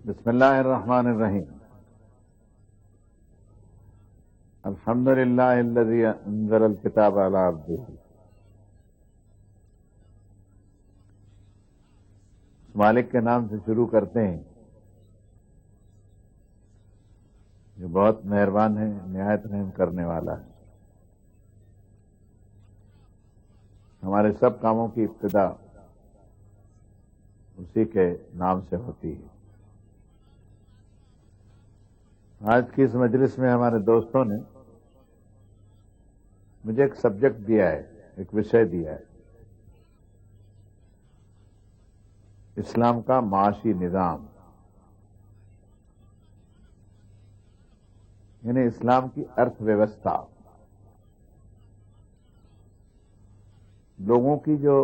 بسم اللہ الرحمن الرحیم الحمد للہ الذی انزل الکتاب علی عبدہ. مالک کے نام سے شروع کرتے ہیں جو بہت مہربان ہے، نہایت رحم کرنے والا ہے. ہمارے سب کاموں کی ابتدا اسی کے نام سے ہوتی ہے. آج کی اس مجلس میں ہمارے دوستوں نے مجھے ایک سبجیکٹ دیا ہے، ایک وشے دیا ہے، اسلام کا معاشی نظام، یعنی اسلام کی ارتھ ویوستھا. لوگوں کی جو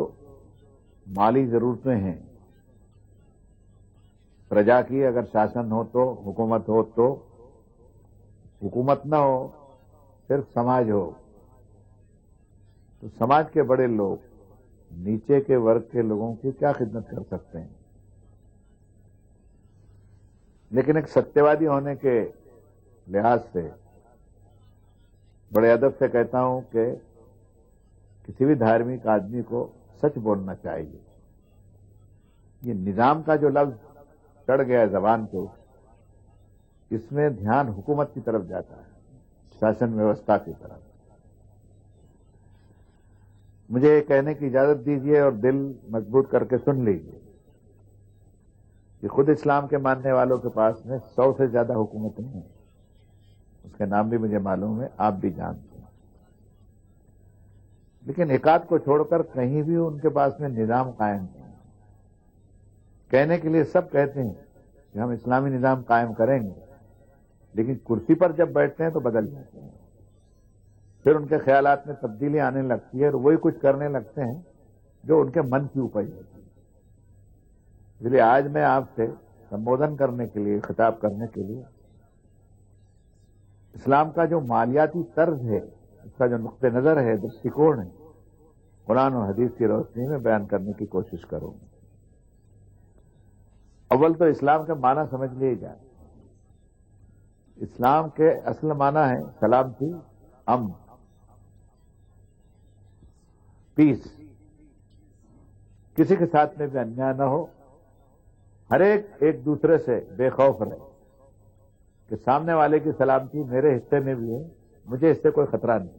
مالی ضرورتیں ہیں، پرجا کی اگر شاسن ہو تو، حکومت ہو تو، حکومت نہ ہو صرف سماج ہو تو سماج کے بڑے لوگ نیچے کے ورگ کے لوگوں کی کیا خدمت کر سکتے ہیں. لیکن ایک ستیہوادی ہونے کے لحاظ سے بڑے ادب سے کہتا ہوں کہ کسی بھی دھارمک آدمی کو سچ بولنا چاہیے. یہ نظام کا جو لفظ چڑھ گیا ہے زبان پہ، اس میں دھیان حکومت کی طرف جاتا ہے، شاسن ویوستھا کی طرف. مجھے یہ کہنے کی اجازت دیجیے اور دل مضبوط کر کے سن لیجیے کہ خود اسلام کے ماننے والوں کے پاس میں 100 سے زیادہ حکومتیں ہیں. اس کے نام بھی مجھے معلوم ہے، آپ بھی جانتے ہیں. لیکن ایکاد کو چھوڑ کر کہیں بھی ان کے پاس میں نظام قائم نہیں. کہنے کے لیے سب کہتے ہیں کہ ہم اسلامی نظام قائم کریں گے، لیکن کرسی پر جب بیٹھتے ہیں تو بدل جاتے ہیں. پھر ان کے خیالات میں تبدیلی آنے لگتی ہے اور وہی کچھ کرنے لگتے ہیں جو ان کے من کی اپج ہوتی ہے. اس لیے آج میں آپ سے سمبودھن کرنے کے لیے، خطاب کرنے کے لیے اسلام کا جو مالیاتی طرز ہے، اس کا جو نقطہ نظر ہے، درشٹیکون ہے، قرآن اور حدیث کی روشنی میں بیان کرنے کی کوشش کروں گا. اول تو اسلام کا معنی سمجھ لیے جائے. اسلام کے اصل معنی ہے سلامتی، امن، پیس. کسی کے ساتھ میں بھی انیائے نہ ہو، ہر ایک دوسرے سے بے خوف رہے کہ سامنے والے کی سلامتی میرے حصے میں بھی ہے، مجھے اس سے کوئی خطرہ نہیں.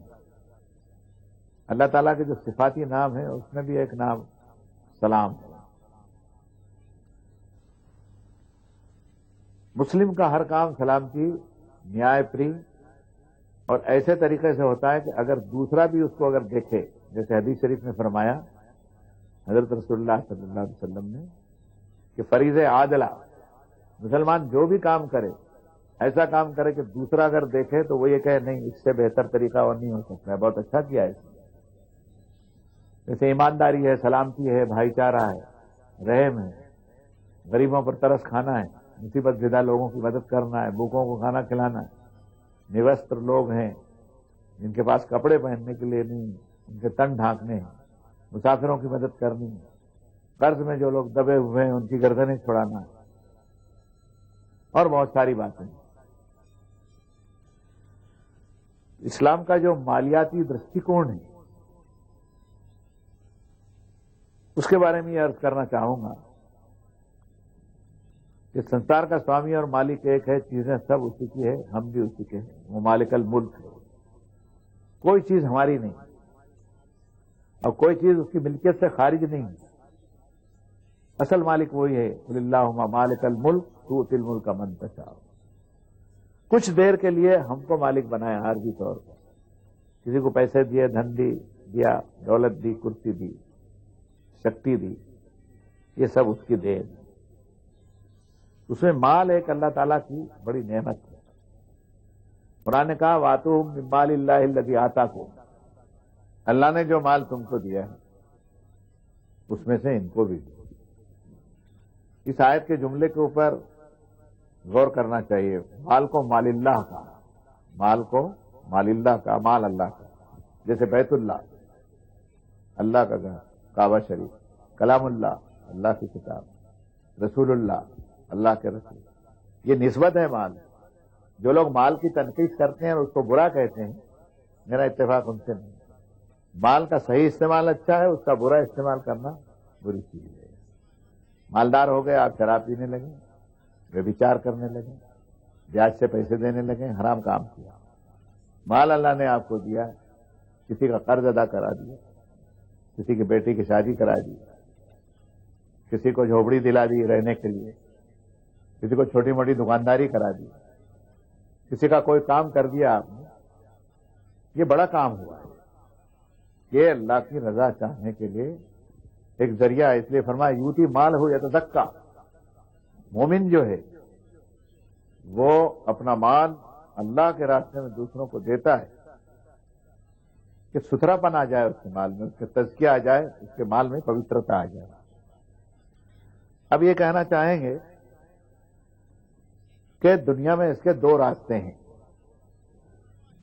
اللہ تعالیٰ کے جو صفاتی نام ہے اس میں بھی ایک نام سلام ہے. مسلم کا ہر کام سلامتی، نیائے پری اور ایسے طریقے سے ہوتا ہے کہ اگر دوسرا بھی اس کو اگر دیکھے، جیسے حدیث شریف میں فرمایا حضرت رسول اللہ صلی اللہ علیہ وسلم نے کہ فریض عادلہ، مسلمان جو بھی کام کرے ایسا کام کرے کہ دوسرا اگر دیکھے تو وہ یہ کہے نہیں، اس سے بہتر طریقہ اور نہیں ہو سکتا ہے، بہت اچھا کیا ہے اس نے. جیسے ایمانداری ہے، سلامتی ہے، بھائی چارہ ہے، رحم ہے، غریبوں پر ترس کھانا ہے، مصیبت زدہ لوگوں کی مدد کرنا ہے، بھوکوں کو کھانا کھلانا ہے. نوستر لوگ ہیں جن کے پاس کپڑے پہننے کے لیے نہیں، ان کے تن ڈھانکنے ہیں، مسافروں کی مدد کرنی ہے، قرض میں جو لوگ دبے ہوئے ہیں ان کی گردنیں چھڑانا ہے، اور بہت ساری باتیں. اسلام کا جو مالیاتی درشٹیکون ہے اس کے بارے میں یہ عرض کرنا چاہوں گا کہ سنسار کا سوامی اور مالک ایک ہے، چیزیں سب اسی کی ہے، ہم بھی اسی کے ہیں. وہ مالک الملک ہے، کوئی چیز ہماری نہیں اور کوئی چیز اس کی ملکیت سے خارج نہیں. اصل مالک وہی ہے. قل اللہم مالک الملک تؤتی الملک من تشاء. کچھ دیر کے لیے ہم کو مالک بنایا عارضی طور پر، کسی کو پیسے دیے، دھن دیا، دولت دی، کرسی دی، شکتی دی، یہ سب اس کی دین ہے. اس میں مال ایک اللہ تعالیٰ کی بڑی نعمت ہے. قرآن نے کہا وَآتُوهُم مِّن مَّالِ اللَّهِ الَّذِي آتَاكُم، اللہ نے جو مال تم کو دیا ہے اس میں سے ان کو بھی دیا. اس آیت کے جملے کے اوپر غور کرنا چاہیے. مال کو مال اللہ کا، مال کو مال اللہ کا، مال اللہ کا. جیسے بیت اللہ اللہ کا گھر، کعبہ شریف، کلام اللہ اللہ کی کتاب، رسول اللہ اللہ کے رسول، یہ نسبت ہے مال. جو لوگ مال کی تنقید کرتے ہیں اور اس کو برا کہتے ہیں، میرا اتفاق ان سے نہیں. مال کا صحیح استعمال اچھا ہے، اس کا برا استعمال کرنا بری چیز ہے. مالدار ہو گئے، آپ شراب پینے لگے، ویبچار کرنے لگے، بیاج سے پیسے دینے لگے، حرام کام کیا. مال اللہ نے آپ کو دیا، کسی کا قرض ادا کرا دیا، کسی کی بیٹی کی شادی کرا دی، کسی کو جھوپڑی دلا دی رہنے کے لیے، کسی کو چھوٹی موٹی دکانداری کرا دی، کسی کا کوئی کام کر دیا آپ نے. یہ بڑا کام ہوا ہے. یہ اللہ کی رضا چاہنے کے لیے ایک ذریعہ ہے. اس لیے فرمایا یوتی مال ہو یا تو زکا. مومن جو ہے وہ اپنا مال اللہ کے راستے میں دوسروں کو دیتا ہے کہ ستھرا پن آ جائے اس کے مال میں، اس کے تزکیہ آ جائے، اس کے مال میں پوترتا آ جائے. اب یہ کہنا چاہیں گے کہ دنیا میں اس کے دو راستے ہیں.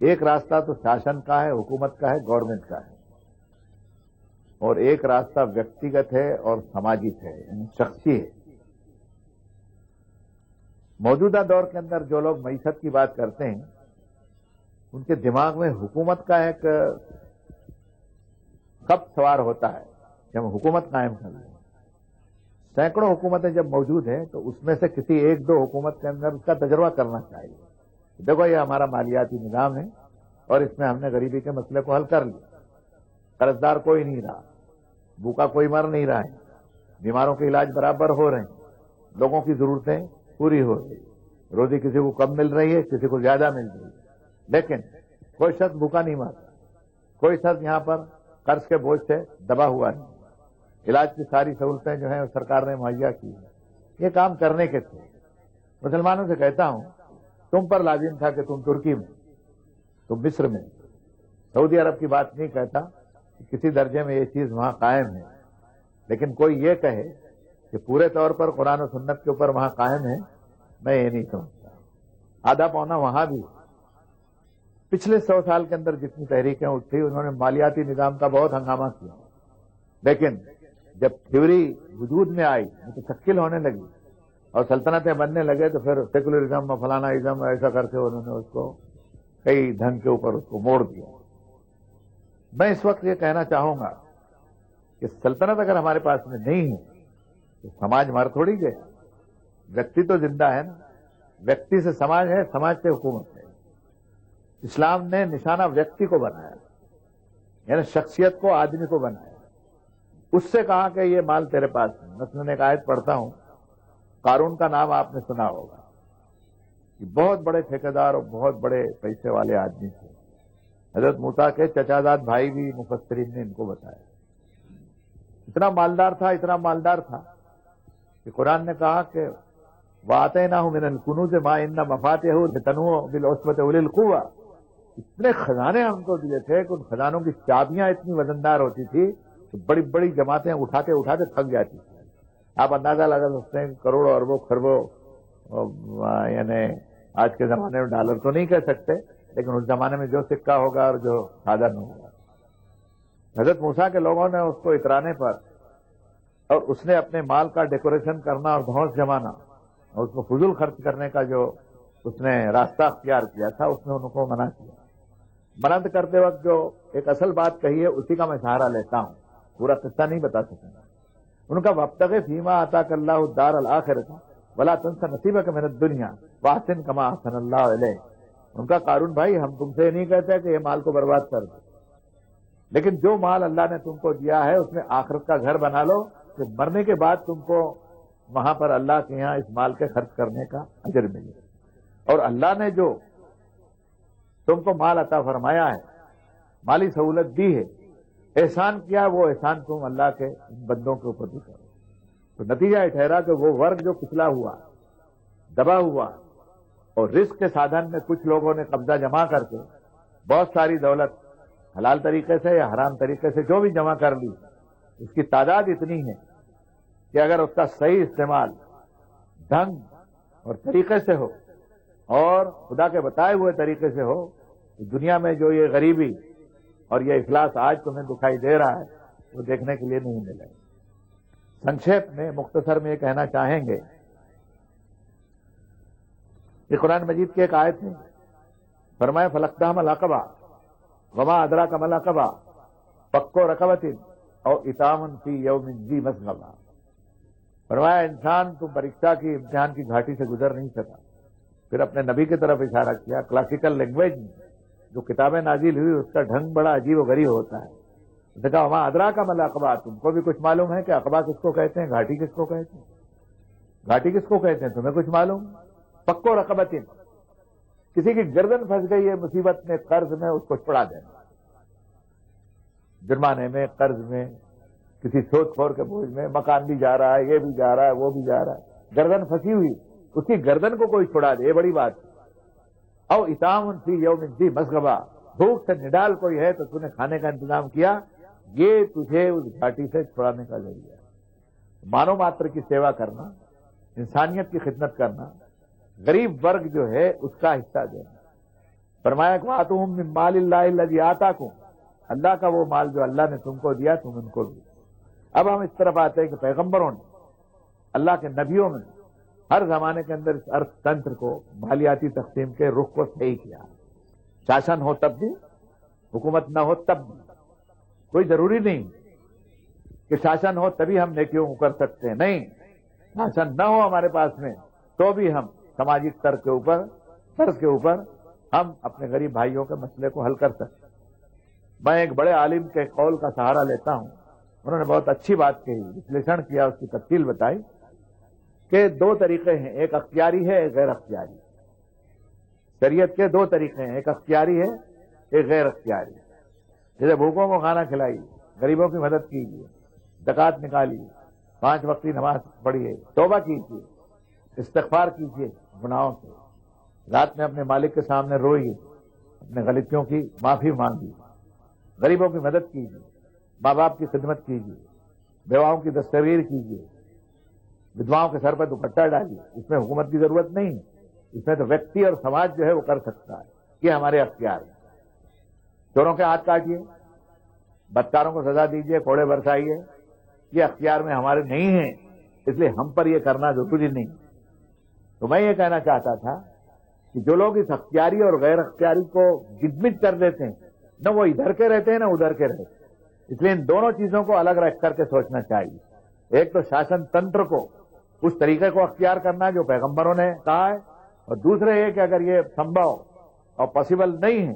ایک راستہ تو شاسن کا ہے، حکومت کا ہے، گورنمنٹ کا ہے، اور ایک راستہ ویکتیگت ہے اور سماجک ہے، یعنی شخصی ہے. موجودہ دور کے اندر جو لوگ معیشت کی بات کرتے ہیں ان کے دماغ میں حکومت کا ایک خط سوار ہوتا ہے کہ ہم حکومت قائم کر لیں. سینکڑوں حکومتیں جب موجود ہیں تو اس میں سے کسی ایک دو حکومت کے اندر اس کا تجربہ کرنا چاہیے. دیکھو یہ ہمارا مالیاتی نظام ہے اور اس میں ہم نے غریبی کے مسئلے کو حل کر لیا. قرضدار کوئی نہیں رہا، بھوکا کوئی مر نہیں رہا ہے، بیماروں کے علاج برابر ہو رہے ہیں، لوگوں کی ضرورتیں پوری ہو رہی، روزی کسی کو کم مل رہی ہے، کسی کو زیادہ مل رہی ہے، لیکن کوئی شخص بھوکا نہیں مرتا، کوئی شخص یہاں پر قرض کے بوجھ سے دبا ہوا نہیں. علاج کی ساری سہولتیں جو ہیں سرکار نے مہیا کی ہیں. یہ کام کرنے کے تھے. مسلمانوں سے کہتا ہوں تم پر لازم تھا کہ تم ترکی میں، تم مصر میں، سعودی عرب کی بات نہیں کہتا کہ کسی درجے میں یہ چیز وہاں قائم ہے، لیکن کوئی یہ کہے کہ پورے طور پر قرآن و سنت کے اوپر وہاں قائم ہے، میں یہ نہیں سمجھتا. آدھا پونا وہاں بھی. پچھلے 100 سال کے اندر جتنی تحریکیں اٹھی انہوں نے مالیاتی نظام کا بہت ہنگامہ کیا، لیکن جب تھیوری وجود میں آئی، متشکل ہونے لگی اور سلطنتیں بننے لگے تو پھر سیکولرزم اور فلانا ازم ایسا کر کے انہوں نے اس کو کئی ڈھنگ کے اوپر اس کو موڑ دیا. میں اس وقت یہ کہنا چاہوں گا کہ سلطنت اگر ہمارے پاس میں نہیں ہے تو سماج مر تھوڑی گئے. ویکتی تو زندہ ہے نا. ویکتی سے سماج ہے، سماج سے حکومت ہے. اسلام نے نشانہ ویکتی کو بنایا، یعنی شخصیت کو، آدمی کو بنایا. اس سے کہا کہ یہ مال تیرے پاس ہے. مثلاً ایک آیت پڑھتا ہوں، قارون کا نام آپ نے سنا ہوگا. یہ بہت بڑے ٹھیکیدار اور بہت بڑے پیسے والے آدمی تھے. حضرت موسیٰ کے چچازاد بھائی بھی مفسرین نے ان کو بتایا. اتنا مالدار تھا، اتنا مالدار تھا کہ قرآن نے کہا کہ وَآتَيْنَاهُ مِنَ الْكُنُوزِ مَا إِنَّ مَفَاتِحَهُ لَتَنُوءُ بِالْعُصْبَةِ أُولِي الْقُوَّةِ. اتنے خزانے ہم کو دیے تھے کہ ان خزانوں کی چابیاں اتنی وزندار ہوتی تھی کہ بڑی بڑی جماعتیں اٹھاتے اٹھاتے تھک جاتی تھی. آپ اندازہ لگا سکتے ہیں کروڑوں اربوں خربوں، یعنی آج کے زمانے میں ڈالر تو نہیں کہہ سکتے، لیکن اس زمانے میں جو سکہ ہوگا اور جو سادن ہوگا. حضرت موسیٰ کے لوگوں نے اس کو اترانے پر اور اس نے اپنے مال کا ڈیکوریشن کرنا اور دھونس جمانا اور اس کو فضول خرچ کرنے کا جو اس نے راستہ اختیار کیا تھا، اس نے ان کو منع کیا. منع کرتے وقت جو ایک اصل بات کہی ہے اسی کا میں سہارا لیتا ہوں، پورا قصہ نہیں بتا سکوں گا. ان کا وابتغ فیما آتاک اللہ الدار الآخرۃ ولا تنس نصیبک من الدنیا واحسن کما احسن اللہ علیہ. ان کا قارون بھائی ہم تم سے نہیں کہتے کہ یہ مال کو برباد کر دو، لیکن جو مال اللہ نے تم کو دیا ہے اس میں آخرت کا گھر بنا لو کہ مرنے کے بعد تم کو وہاں پر اللہ کے یہاں اس مال کے خرچ کرنے کا اجر ملے. اور اللہ نے جو تم کو مال عطا فرمایا ہے، مالی سہولت دی ہے، احسان کیا، وہ احسان تم اللہ کے بندوں کے اوپر بھی کرو. تو نتیجہ یہ ٹھہرا کہ وہ ورگ جو پچھلا ہوا، دبا ہوا، اور رزق کے سادھن میں کچھ لوگوں نے قبضہ جمع کر کے بہت ساری دولت حلال طریقے سے یا حرام طریقے سے جو بھی جمع کر لی، اس کی تعداد اتنی ہے کہ اگر اس کا صحیح استعمال ڈھنگ اور طریقے سے ہو اور خدا کے بتائے ہوئے طریقے سے ہو تو دنیا میں جو یہ غریبی اور یہ افلاس آج تمہیں دکھائی دے رہا ہے وہ دیکھنے کے لیے نہیں ملے. سنکشیپ میں، مختصر میں یہ کہنا چاہیں گے یہ قرآن مجید کی ایک آیت ہے. فرمایا فلقتحم العقبہ وما ادراک ما العقبہ فک رقبۃ او اطعام فی یوم ذی مسغبہ. فرمایا انسان تو پریکشا کی امتحان کی گھاٹی سے گزر نہیں سکا. پھر اپنے نبی کی طرف اشارہ کیا. کلاسیکل لینگویج میں جو کتابیں نازل ہوئی اس کا ڈھنگ بڑا عجیب و غریب ہوتا ہے. اس نے کہا وما ادراک ما العقبہ، تم کو بھی کچھ معلوم ہے کہ عقبہ کس کو کہتے ہیں، گھاٹی کس کو کہتے ہیں؟ گھاٹی کس کو کہتے ہیں تمہیں کچھ معلوم؟ فک رقبۃ، کسی کی گردن پھنس گئی ہے مصیبت میں، قرض میں، اس کو چھڑا دینا. جرمانے میں، قرض میں، کسی سود خور کے بوجھ میں، مکان بھی جا رہا ہے، یہ بھی جا رہا ہے، وہ بھی جا رہا ہے، گردن پھنسی ہوئی، اس کی گردن کو کوئی چھڑا دے، یہ بڑی بات ہے. او اطعام فی یوم ذی مسغبہ، بھوک سے نڈال کوئی ہے تو نے کھانے کا انتظام کیا، یہ تجھے اس گھاٹی سے چھڑانے کا ذریعہ ہے. مانو ماتر کی سیوا کرنا، انسانیت کی خدمت کرنا، غریب ورگ جو ہے اس کا حصہ دینا. فرمایا کہ وآتوہم من مال اللہ الذی آتاکم، اللہ کا وہ مال جو اللہ نے تم کو دیا تم ان کو دو. اب ہم اس طرف آتے ہیں کہ پیغمبروں نے، اللہ کے نبیوں نے ہر زمانے کے اندر اس ارتھ تنتر کو، مالیاتی تقسیم کے رخ کو صحیح کیا. شاسن ہو تب بھی، حکومت نہ ہو تب بھی. کوئی ضروری نہیں کہ شاسن ہو تبھی ہم نیکیوں کو کر سکتے ہیں، نہیں، شاسن نہ ہو ہمارے پاس میں تو بھی ہم سماجی طرز کے اوپر ہم اپنے غریب بھائیوں کے مسئلے کو حل کر سکتے ہیں. میں ایک بڑے عالم کے قول کا سہارا لیتا ہوں. انہوں نے بہت اچھی بات کہی، وشلیشن کیا، اس کی تفصیل بتائی کہ دو طریقے ہیں، ایک اختیاری ہے ایک غیر اختیاری. شریعت کے دو طریقے ہیں، ایک اختیاری ہے ایک غیر اختیاری. جیسے بھوکوں کو کھانا کھلائیے، غریبوں کی مدد کیجیے، زکوٰۃ نکالیے، 5 وقتی نماز پڑھیے، توبہ کیجیے، استغفار کیجیے گناہوں سے، رات میں اپنے مالک کے سامنے روئیے، اپنے غلطیوں کی معافی مانگیے، غریبوں کی مدد کیجیے، ماں باپ کی خدمت کیجیے، بیواؤں کی دستگیر کیجیے، ودواؤں کے سر پر دوپٹہ ڈالیے. اس میں حکومت کی ضرورت نہیں ہے، اس میں تو ویکتی اور سماج جو ہے وہ کر سکتا ہے. یہ ہمارے اختیار ہے. چوروں کے ہاتھ کاٹیے، بدکاروں کو سزا دیجیے، کوڑے برسائیے، یہ اختیار میں ہمارے نہیں ہیں، اس لیے ہم پر یہ کرنا ضروری نہیں. تو میں یہ کہنا چاہتا تھا کہ جو لوگ اس اختیاری اور غیر اختیاری کو گدمج کر دیتے ہیں، نہ وہ ادھر کے رہتے ہیں نہ ادھر کے رہتے ہیں. اس لیے ان دونوں چیزوں کو الگ رکھ کر کے سوچنا چاہیے. ایک تو شاسن تنتر کو، اس طریقے کو اختیار کرنا جو پیغمبروں نے کہا ہے، اور دوسرے یہ کہ اگر یہ سمبھو اور پاسبل نہیں ہے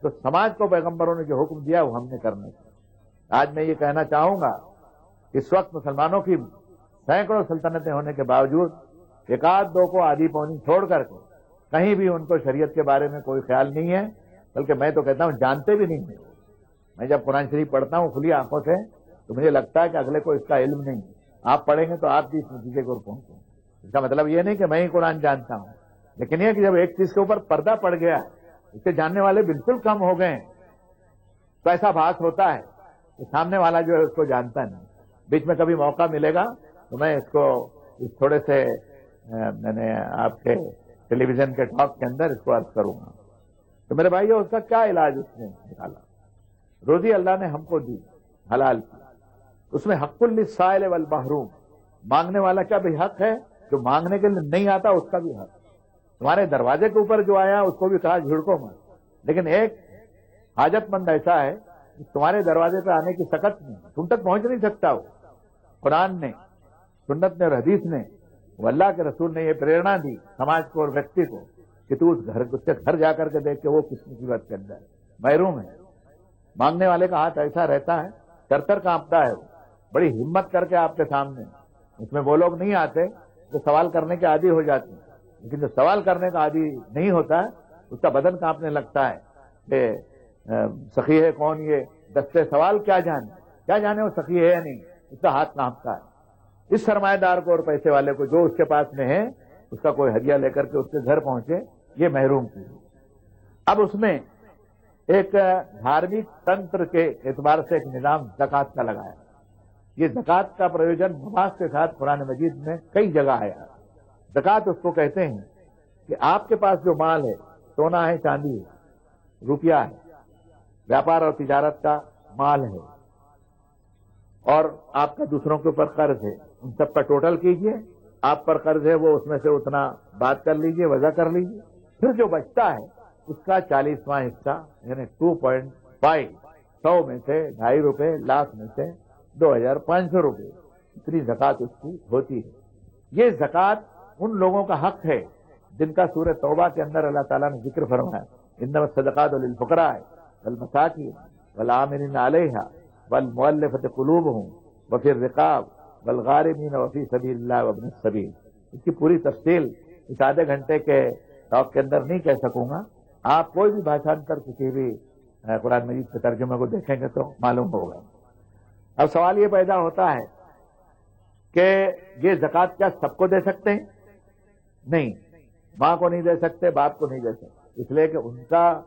تو سماج کو پیغمبروں نے جو حکم دیا وہ ہم نے کرنا چاہیے. آج میں یہ کہنا چاہوں گا کہ اس وقت مسلمانوں کی سینکڑوں سلطنتیں ہونے کے باوجود ایک آدھ دو کو آدھی پونی چھوڑ کر کے کہیں بھی ان کو شریعت کے بارے میں کوئی خیال نہیں ہے، بلکہ میں تو کہتا ہوں جانتے بھی نہیں ہیں. میں جب قرآن شریف پڑھتا ہوں کھلی آنکھوں سے تو مجھے لگتا ہے کہ اگلے کو اس کا علم نہیں. آپ پڑھیں گے تو آپ بھی اس نتیجے کو پہنچیں. اس کا مطلب یہ نہیں کہ میں ہی قرآن جانتا ہوں، لیکن یہ کہ جب ایک چیز کے اوپر پردہ پڑ گیا، اس کے جاننے والے بالکل کم ہو گئے تو ایسا بھاس ہوتا ہے کہ سامنے والا جو ہے اس کو جانتا نہیں. بیچ میں کبھی موقع ملے گا تو میں اس کو اس تھوڑے سے میں نے آپ کے ٹیلی ویژن کے ٹاک کے اندر اس کو عرض کروں گا. تو میرے بھائیو، اس کا کیا علاج اس نے نکالا؟ روزی اللہ نے ہم کو دی، حلال کی، اس میں حق للسائل والمحروم، مانگنے والا کیا بھی حق ہے، جو مانگنے کے لیے نہیں آتا اس کا بھی حق. تمہارے دروازے کے اوپر جو آیا اس کو بھی کہا جھڑکو مت، لیکن ایک حاجت مند ایسا ہے کہ تمہارے دروازے پہ آنے کی سکت نہیں، تم تک پہنچ نہیں سکتا. ہو قرآن نے، سنت نے اور حدیث نے، وہ اللہ کے رسول نے یہ پریرنا دی سماج کو اور ویکتی کو کہ تو اس کے گھر جا کر کے دیکھ کہ وہ کس مصیبت کے اندر ہے، محروم ہے. مانگنے والے کا ہاتھ ایسا رہتا ہے، تر کانپتا ہے، بڑی ہمت کر کے آپ کے سامنے. اس میں وہ لوگ نہیں آتے جو سوال کرنے کے عادی ہو جاتے ہیں، لیکن جو سوال کرنے کا عادی نہیں ہوتا ہے اس کا بدن کانپنے لگتا ہے کہ سخی ہے کون، یہ دستے سوال کیا جانے وہ سخی ہے یا نہیں، اس کا ہاتھ کانپتا ہے. اس سرمایہ دار کو اور پیسے والے کو جو اس کے پاس میں ہے اس کا کوئی ہدیہ لے کر کے اس کے گھر پہنچے، یہ محروم کی. اب اس میں ایک دھارمک تنتر کے اعتبار سے ایک نظام زکوٰۃ کا لگایا. یہ زکوٰۃ کا پرویژن نماز کے ساتھ قرآن مجید میں کئی جگہ آیا. زکوٰۃ اس کو کہتے ہیں کہ آپ کے پاس جو مال ہے، سونا ہے، چاندی ہے، روپیہ ہے، ویاپار اور تجارت کا مال ہے، اور آپ کا دوسروں کے اوپر قرض ہے، ان سب کا ٹوٹل کیجئے آپ پر قرض ہے وہ اس میں سے اتنا بات کر لیجئے، وضع کر لیجئے، پھر جو بچتا ہے اس کا 40واں حصہ یعنی 2.5 100 میں سے 2.5 روپے، لاکھ میں سے 2500 روپے اتنی زکوٰۃ اس کی ہوتی ہے۔ یہ زکوٰۃ ان لوگوں کا حق ہے جن کا سورہ توبہ کے اندر اللہ تعالیٰ نے ذکر فرمایا، انما الصدقات للفقراء والمساکین والعاملین علیہا والمؤلفۃ قلوبہم وفی الرقاب والغارمین وفی سبیل اللہ وابن السبیل۔ اس کی پوری تفصیل اس آدھے گھنٹے کے ٹاک کے اندر نہیں کہہ سکوں گا، آپ کوئی بھی بھاشانتر کسی بھی قرآن مجید کے ترجمے کو دیکھیں گے تو معلوم ہوگا۔ اب سوال یہ پیدا ہوتا ہے کہ یہ زکوٰۃ کیا سب کو دے سکتے ہیں؟ نہیں، ماں کو نہیں دے سکتے، باپ کو نہیں دے سکتے، اس لیے کہ ان کا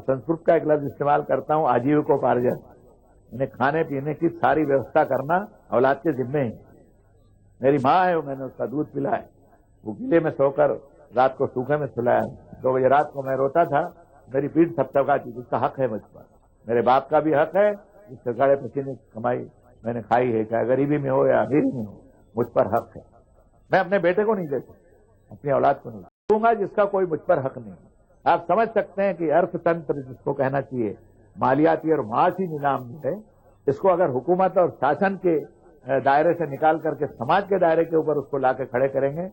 سنسکرت کا ایک لفظ استعمال کرتا ہوں، آجیوکوپارجن، انہیں کھانے پینے کی ساری ویوستھا کرنا اولاد کے ذمے ہے۔ میری ماں ہے، میں نے اس کا دودھ پلایا، وہ گلے میں سو کر رات کو سوکھے میں سلایا، 2 بجے رات کو میں روتا تھا، میری پیٹھ تھپتھپاتی تھی، اس کا حق ہے مجھ پر۔ میرے باپ کا بھی حق ہے، جس سے گاڑے پسینے کی کمائی میں نے کھائی ہے، چاہے غریبی میں ہو یا امیری میں ہو، مجھ پر حق ہے۔ میں اپنے بیٹے کو نہیں دے سکتا، اپنی اولاد کو نہیں دوں گا جس کا کوئی مجھ پر حق نہیں۔ آپ سمجھ سکتے ہیں کہ ارتھ تنتر جس کو کہنا چاہیے، مالیاتی اور معاشی نظام ہے، اس کو اگر حکومت اور شاسن کے دائرے سے نکال کر کے سماج کے دائرے کے اوپر اس کو لا کے کھڑے کریں گے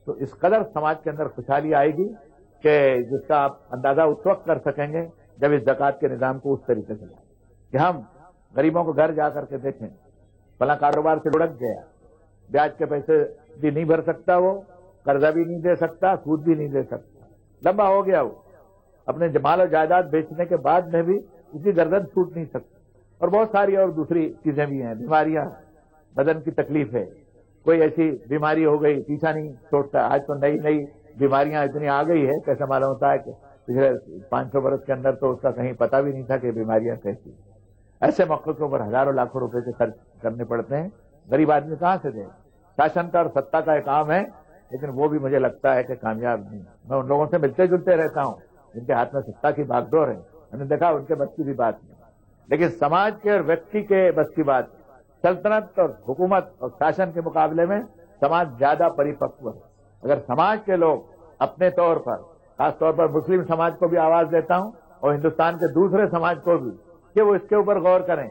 تو اس قدر سماج کے اندر خوشحالی آئے گی کہ جس کا آپ اندازہ اس وقت کر سکیں گے جب اس زکوٰۃ کے نظام کو اس طریقے سے لائیں کہ ہم غریبوں کو گھر جا کر کے دیکھیں، فلاں کاروبار سے لڑک گیا، بیاج کے پیسے بھی نہیں بھر سکتا، وہ قرضہ بھی نہیں دے سکتا، سود بھی نہیں دے سکتا، لمبا ہو گیا، وہ اپنے مال و جائیداد بیچنے کے بعد میں بھی اس کی گردن چھوٹ نہیں سکتا، اور بہت ساری اور دوسری چیزیں بھی ہیں، بیماریاں، بدن کی تکلیف ہے، کوئی ایسی بیماری ہو گئی پیچھا نہیں چھوڑتا۔ آج تو نئی نئی بیماریاں اتنی آ گئی ہے، کیسا معلوم ہوتا ہے کہ پچھلے 500 برس کے اندر تو اس کا کہیں پتہ بھی نہیں تھا کہ بیماریاں کیسی۔ ایسے موقع کے اوپر ہزاروں لاکھوں روپے سے خرچ کرنے پڑتے ہیں، غریب آدمی کہاں سے دے؟ شاسن کا اور ستا کا ایک کام ہے، لیکن وہ بھی مجھے لگتا ہے کہ کامیاب نہیں۔ میں ان لوگوں سے ملتے جلتے رہتا ہوں جن کے ہاتھ میں ستا کی بھاگ دوڑ ہے، میں نے دیکھا ان کے بس کی بھی بات نہیں، لیکن سماج کے اور ویکتی کے بس کی بات، سلطنت اور حکومت اور شاسن کے مقابلے میں سماج زیادہ پریپکو ہے۔ اگر سماج کے لوگ اپنے طور پر، خاص طور پر مسلم سماج کو بھی آواز دیتا ہوں اور ہندوستان کے دوسرے سماج کو بھی، کہ وہ اس کے اوپر غور کریں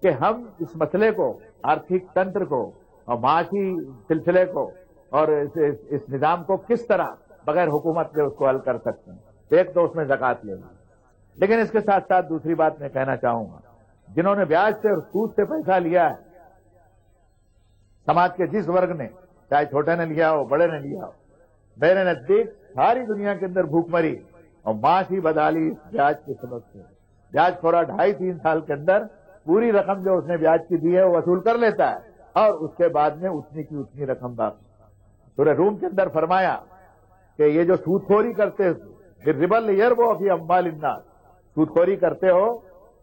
کہ ہم اس مسئلے کو، آرتھک تنتر کو اور معاشی سلسلے کو اور اس نظام کو کس طرح بغیر حکومت کے اس کو حل کر سکتے ہیں، ایک تو اس میں زکوٰۃ لے لیں۔ لیکن اس کے ساتھ ساتھ دوسری بات میں کہنا چاہوں گا، جنہوں نے بیاج سے اور سود سے پیسہ لیا ہے، سماج کے جس ورگ نے، چاہے چھوٹے نے لیا ہو بڑے نے لیا ہو، میرے نزدیک ساری دنیا کے اندر بھوک مری اور معاشی بدحالی اس بیاج کے سبب سے۔ بیاج خورا 2.5-3 سال کے اندر پوری رقم جو اس نے بیاج کی دی ہے وہ وصول کر لیتا ہے، اور اس کے بعد میں اتنی کی اتنی رقم باقی۔ سورہ روم کے اندر فرمایا کہ یہ جو سود خوری کرتے بالربا یربو فی اموال الناس، سود خوری کرتے ہو،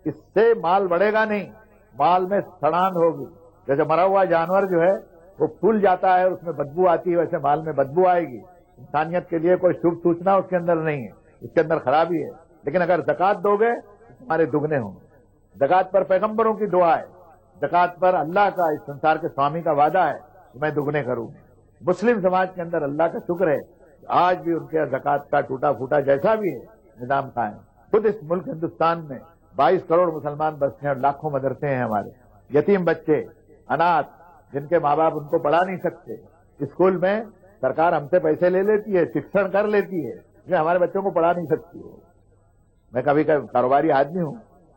اس سے مال بڑھے گا نہیں، مال میں سڑان ہوگی۔ جیسے مرا ہوا جانور جو ہے وہ پھول جاتا ہے، اس میں بدبو آتی ہے، ویسے مال میں بدبو آئے گی۔ انسانیت کے لیے کوئی شبھ سوچنا اس کے اندر نہیں ہے، اس کے اندر خرابی ہے۔ لیکن اگر زکوٰۃ دو گے تو تمہارے دگنے ہوں گے۔ زکوٰۃ پر پیغمبروں کی دعا ہے، زکوٰۃ پر اللہ کا، اس سنسار کے سوامی کا وعدہ ہے کہ میں دگنے کروں گا۔ مسلم سماج کے اندر اللہ کا شکر ہے آج بھی ان کے زکوٰۃ کا ٹوٹا پھوٹا جیسا بھی ہے نظام قائم۔ خود اس ملک ہندوستان میں 22 کروڑ مسلمان بستے ہیں اور لاکھوں مدرسے ہیں ہمارے، یتیم بچے، اناتھ، جن کے ماں باپ ان کو پڑھا نہیں سکتے، اسکول میں سرکار ہم سے پیسے لے لیتی ہے، شکشن کر لیتی ہے، لیکن ہمارے بچوں کو پڑھا نہیں سکتی ہے۔ میں کبھی کاروباری آدمی ہوں،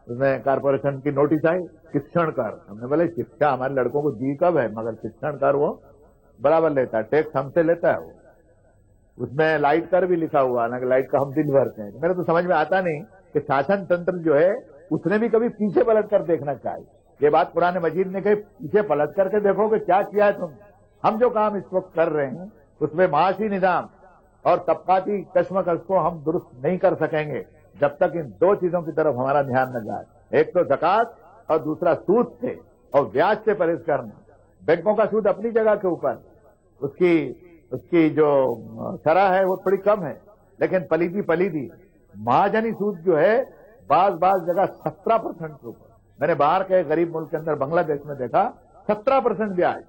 اس میں کارپوریشن کی نوٹس آئی شکشن کر، ہم نے بولے شکشا ہمارے لڑکوں کو دی کب ہے، مگر شکشن کر وہ برابر لیتا ہے، ٹیکس ہم سے لیتا ہے وہ، اس میں لائٹ کر بھی لکھا ہوا نا کہ لائٹ کا ہم بل بھرتے ہیں۔ میرے تو سمجھ میں آتا نہیں کہ شاسن تنتر جو ہے اس نے بھی کبھی پیچھے پلٹ کر دیکھنا چاہیے۔ یہ بات قرآن مجید نے کہی پیچھے پلٹ کر کے دیکھو کہ کیا کیا ہے تم۔ ہم جو کام اس وقت کر رہے ہیں اس میں معاشی نظام اور طبقاتی کشمکش کو ہم درست نہیں کر سکیں گے جب تک ان 2 چیزوں کی طرف ہمارا دھیان نہ جائے، ایک تو زکوٰۃ اور دوسرا سود سے اور بیاج سے پرہیز کرنا۔ بینکوں کا سود اپنی جگہ کے اوپر، اس کی جو شرح ہے وہ تھوڑی کم ہے، لیکن پلیدی مہاجنی سود جو ہے بعض جگہ 17% کے اوپر۔ میں نے باہر کے غریب ملک کے اندر بنگلہ دیش میں دیکھا 17% بیاج،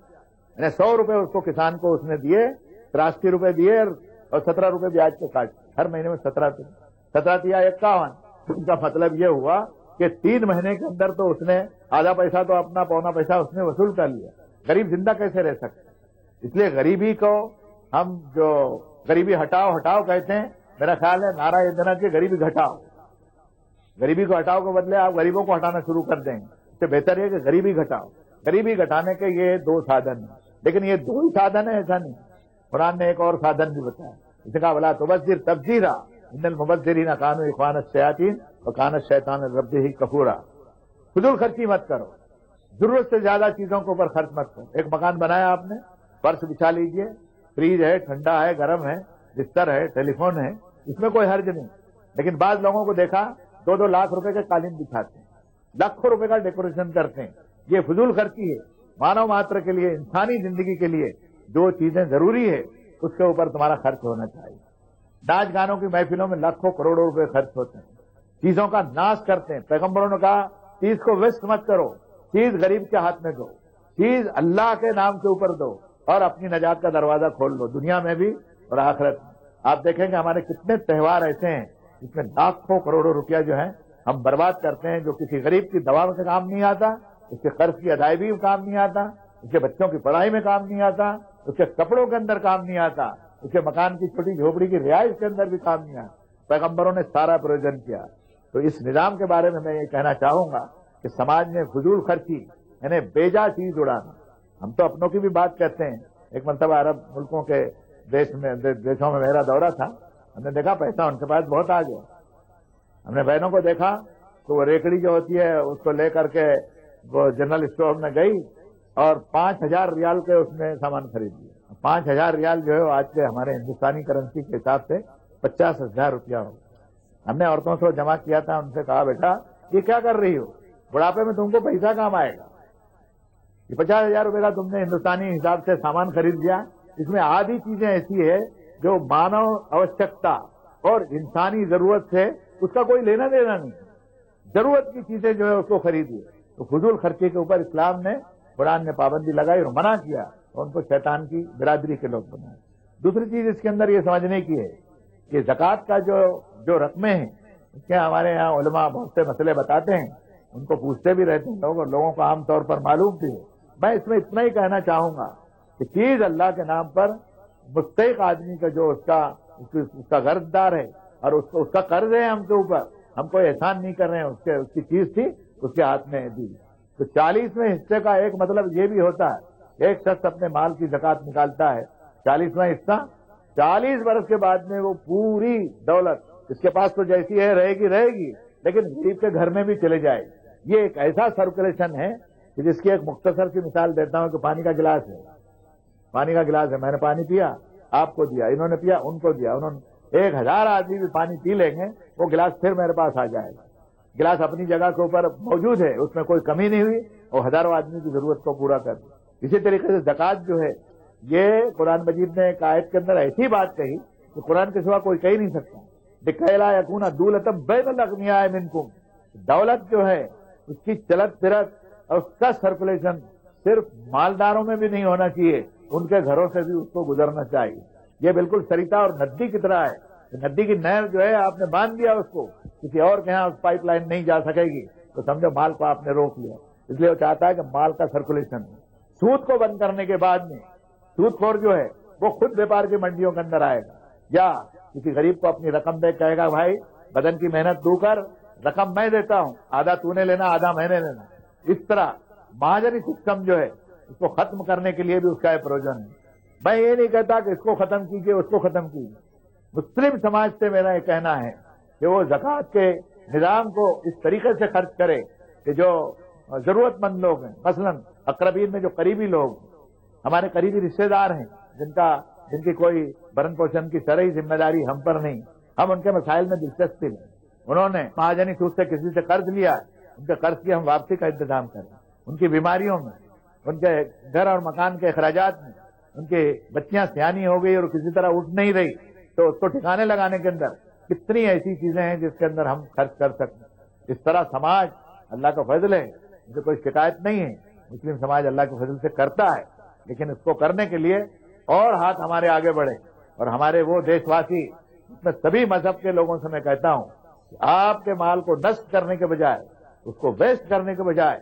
یعنی 100 روپے اس کو کسان کو اس نے دیے، 83 روپے دیے اور 17 روپے بیاج کے کاٹ، ہر مہینے میں 17 دیا 51۔ ان کا مطلب یہ ہوا کہ 3 مہینے کے اندر تو اس نے آدھا پیسہ تو اپنا پونا پیسہ اس نے وصول کر لیا۔ غریب زندہ کیسے رہ سکتا؟ اس لیے غریبی کو ہم جو غریبی ہٹاؤ کہتے ہیں، میرا خیال ہے نعرہ یہ دینا کہ غریبی گھٹاؤ، غریبی کو ہٹاؤ کے بدلے آپ غریبوں کو ہٹانا شروع کر دیں گے، اس سے بہتر ہے کہ غریبی گھٹاؤ۔ غریبی گھٹانے کے یہ 2 سادھن ہیں، لیکن یہ 2 ہی سادھن ہیں ایسا نہیں، قرآن نے ایک اور سادھن بھی بتایا، اس نے کہا ولا تبذر تبذیرا ان المبذرین کانوا اخوان الشیاطین وکان الشیطان لربہ کفورا۔ فضول خرچی مت کرو، ضرورت سے زیادہ چیزوں کے اوپر خرچ مت کرو۔ ایک مکان بنایا آپ نے، فرش بچھا لیجئے، فریج ہے، ٹھنڈا ہے، گرم ہے، بستر ہے، ٹیلی فون ہے، اس میں کوئی حرج نہیں، لیکن بعض لوگوں کو دیکھا 2 لاکھ روپے کے قالین بچھاتے ہیں، لاکھوں روپے کا ڈیکوریشن کرتے ہیں۔ یہ فضول خرچی ہے۔ مانو ماتر کے لیے، انسانی زندگی کے لیے جو چیزیں ضروری ہے اس کے اوپر تمہارا خرچ ہونا چاہیے۔ ناچ گانوں کی محفلوں میں لاکھوں کروڑوں روپے خرچ ہوتے ہیں، چیزوں کا ناش کرتے ہیں۔ پیغمبروں نے کہا چیز کو ویسٹ مت کرو، چیز غریب کے ہاتھ میں دو، چیز اللہ کے نام کے اوپر دو اور اپنی نجات کا دروازہ کھول لو، دنیا میں بھی اور آخرت میں۔ آپ دیکھیں گے ہمارے کتنے تہوار ایسے ہیں جس میں لاکھوں کروڑوں روپیہ جو ہے ہم برباد کرتے ہیں، جو کسی غریب کی دوا سے کام نہیں آتا، اس کے قرض کی ادائیگی میں کام نہیں آتا، اس کے بچوں کی پڑھائی میں کام نہیں آتا، اس کے کپڑوں کے اندر کام نہیں آتا، اس کے مکان کی چھوٹی جھوپڑی کی رہائش کے اندر بھی کام نہیں آتا۔ پیغمبروں نے سارا پروجن کیا۔ تو اس نظام کے بارے میں یہ کہنا چاہوں گا کہ سماج میں فضول خرچی یعنی بیجا چیز اڑانا، ہم تو اپنوں کی بھی بات کرتے ہیں۔ ایک مرتبہ عرب ملکوں کے دیشوں میں میرا دورہ تھا، ہم نے دیکھا پیسہ ان کے پاس بہت آ گیا۔ ہم نے بہنوں کو دیکھا تو وہ ریکڑی جو ہوتی ہے اس کو لے کر کے وہ جنرل اسٹور میں گئی اور 5000 ریال کے اس میں سامان خرید لیا۔ 5000 ریال جو ہے آج کے ہمارے ہندوستانی کرنسی کے حساب سے 50,000 روپیہ ہو۔ ہم نے عورتوں سے جمع کیا تھا، ان سے کہا بیٹا یہ کیا کر رہی ہو، بڑھاپے میں تم کو پیسہ کام آئے گا، یہ 50,000 روپے کا تم نے ہندوستانی حساب سے سامان خرید لیا، اس میں آدھی چیزیں ایسی ہے جو مانو آوشکتا اور انسانی ضرورت سے اس کا کوئی لینا دینا نہیں، ضرورت کی چیزیں جو ہے اس کو خریدیے۔ تو فضول خرچی کے اوپر اسلام نے، قرآن نے پابندی لگائی اور منع کیا اور ان کو شیطان کی برادری کے لوگ بنائے۔ دوسری چیز اس کے اندر یہ سمجھنے کی ہے کہ زکوٰۃ کا جو رقمیں ہیں، اس کے ہمارے یہاں علماء بہت سے مسئلے بتاتے ہیں، ان کو پوچھتے بھی رہتے ہیں لوگ اور لوگوں کو عام طور پر معلوم بھی ہے۔ میں اس میں اتنا ہی کہنا چاہوں گا کہ چیز اللہ کے نام پر مستحق آدمی کا جو اس کا قرض دار ہے اور اس کا قرض ہے ہم کے اوپر، ہم کوئی احسان نہیں کر رہے ہیں، اس کی چیز تھی اس کے ہاتھ میں دی۔ تو 40ویں حصے کا ایک مطلب یہ بھی ہوتا ہے، ایک شخص اپنے مال کی زکوٰۃ نکالتا ہے، 40واں حصہ 40 برس کے بعد میں وہ پوری دولت اس کے پاس تو جیسی ہے رہے گی، لیکن غریب کے گھر میں بھی چلے جائے گی۔ یہ ایک ایسا سرکولیشن ہے کہ جس کی ایک مختصر سی مثال دیتا ہوں کہ پانی کا گلاس ہے، میں نے پانی پیا، آپ کو دیا، انہوں نے پیا، ان کو دیا، انہوں نے 1000 آدمی بھی پانی پی لیں گے، وہ گلاس پھر میرے پاس آ جائے گا۔ گلاس اپنی جگہ کے اوپر موجود ہے، اس میں کوئی کمی نہیں ہوئی اور ہزاروں آدمی کی ضرورت کو پورا کر دی۔ اسی طریقے سے زکوٰۃ جو ہے، یہ قرآن مجید نے ایک آیت کے اندر ایسی بات کہی کہ قرآن کے سوا کوئی کہہ نہیں سکتا۔ لِکَیْ لَا یَکُونَ دُولَةً بَیْنَ الْأَغْنِیَاءِ مِنکُم، دولت جو ہے اس کی چلت پھرت اور اس کا سرکولیشن صرف مالداروں میں بھی نہیں ہونا چاہیے، ان کے گھروں سے بھی اس کو گزرنا چاہیے۔ یہ بالکل سریتا اور ندی کی طرح ہے، ندی کی نہر جو ہے آپ نے باندھ دیا اس کو، کسی اور کے ہاں اس پائپ لائن نہیں جا سکے گی، تو سمجھو مال کو آپ نے روک لیا۔ اس لیے وہ چاہتا ہے کہ مال کا سرکولیشن ہو۔ سود کو بند کرنے کے بعد میں سود خور جو ہے وہ خود بیپار کی منڈیوں کے اندر آئے گا، یا کسی غریب کو اپنی رقم دے کہے گا بھائی بدن کی محنت تو کر، رقم میں دیتا ہوں، آدھا تو نے لینا آدھا میں نے لینا۔ اس طرح مہاجنی سسٹم جو ہے اس کو ختم کرنے کے لیے بھی اس کا ایک پروجن ہے۔ میں یہ نہیں کہتا کہ اس کو ختم کیجیے اس کو ختم کیجیے، مسلم سماج سے میرا یہ کہنا ہے کہ وہ زکوٰۃ کے نظام کو اس طریقے سے خرچ کرے کہ جو ضرورت مند لوگ ہیں، مثلا اقربین میں جو قریبی لوگ ہمارے قریبی رشتے دار ہیں، جن کی کوئی برن پوشن کی شرعی ذمہ داری ہم پر نہیں، ہم ان کے مسائل میں دلچسپی لیں، انہوں نے مہاجنی سود سے کسی سے قرض لیا، ان کے قرض کی ہم واپسی کا انتظام کریں، ان کی بیماریوں میں، ان کے گھر اور مکان کے اخراجات میں، ان کی بچیاں سیانی ہو گئی اور کسی طرح اٹھ نہیں رہی تو اس کو ٹھکانے لگانے کے اندر کتنی ایسی چیزیں ہیں جس کے اندر ہم خرچ کر سکتے ہیں۔ اس طرح سماج اللہ کا فضل ہے، اسے کوئی شکایت نہیں ہے، مسلم سماج اللہ کے فضل سے کرتا ہے۔ لیکن اس کو کرنے کے لیے اور ہاتھ ہمارے آگے بڑھے، اور ہمارے وہ دیشواسی، میں سبھی مذہب کے لوگوں سے میں کہتا ہوں کہ آپ کے مال کو نشٹ کرنے کے بجائے، اس کو ویسٹ کرنے کے بجائے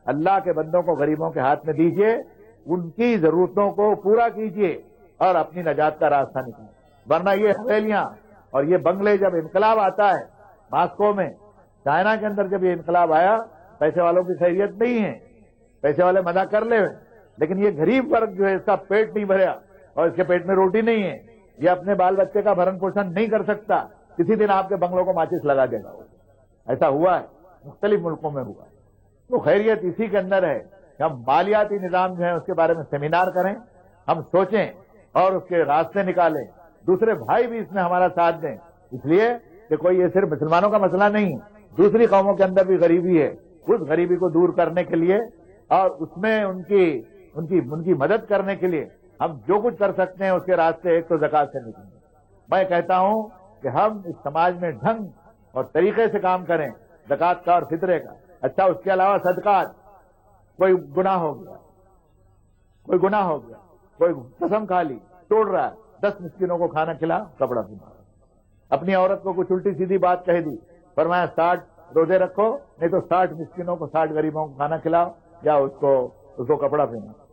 اللہ کے بندوں کو غریبوں کے ہاتھ میں دیجیے، ان کی ضرورتوں کو پورا کیجیے اور اپنی نجات کا راستہ نکالیں۔ ورنہ یہ حویلیاں اور یہ بنگلے، جب انقلاب آتا ہے ماسکو میں، چائنا کے اندر جب یہ انقلاب آیا، پیسے والوں کی خیریت نہیں ہے، پیسے والے مزہ کر لے، لیکن یہ غریب ورگ جو ہے اس کا پیٹ نہیں بھرا اور اس کے پیٹ میں روٹی نہیں ہے، یہ اپنے بال بچے کا بھرن پوشن نہیں کر سکتا، کسی دن آپ کے بنگلوں کو ماچس لگا دے گا۔ ایسا ہوا ہے، مختلف ملکوں میں ہوا ہے۔ تو خیریت اسی کے اندر ہے کہ ہم مالیاتی نظام جو ہے اس کے بارے میں سیمینار کریں، ہم سوچیں اور اس کے راستے نکالیں، دوسرے بھائی بھی اس میں ہمارا ساتھ دیں، اس لیے کہ کوئی یہ صرف مسلمانوں کا مسئلہ نہیں ہے، دوسری قوموں کے اندر بھی غریبی ہے، اس غریبی کو دور کرنے کے لیے اور اس میں ان کی مدد کرنے کے لیے ہم جو کچھ کر سکتے ہیں اس کے راستے ایک تو زکات سے نکلیں۔ میں کہتا ہوں کہ ہم اس سماج میں ڈھنگ اور طریقے سے کام کریں، زکات کا اور فطرے کا۔ اچھا، اس کے علاوہ صدقات، کوئی گناہ ہو گیا، کوئی قسم کھا لی، توڑ رہا ہے، 10 مسکینوں کو کھانا کھلا، کپڑا پہنا، اپنی عورت کو کچھ الٹی سیدھی بات کہہ دی، فرمایا 60 روزے رکھو، نہیں تو 60 مسکینوں کو، 60 غریبوں کو کھانا کھلاؤ یا اس کو کپڑا پہنا۔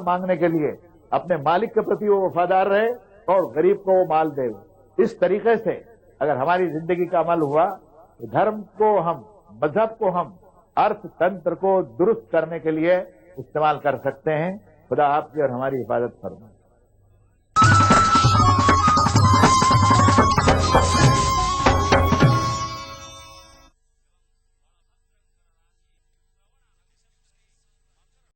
مانگنے کے لیے اپنے مالک کے پرتی وہ وفادار رہے اور غریب کو وہ مال دے۔ اس طریقے سے اگر ہماری زندگی کا عمل ہوا تو دھرم کو ہم، مذہب کو ہم ارتھ تنتر کو درست کرنے کے لیے استعمال کر سکتے ہیں۔ خدا آپ کی اور ہماری حفاظت فرمائے۔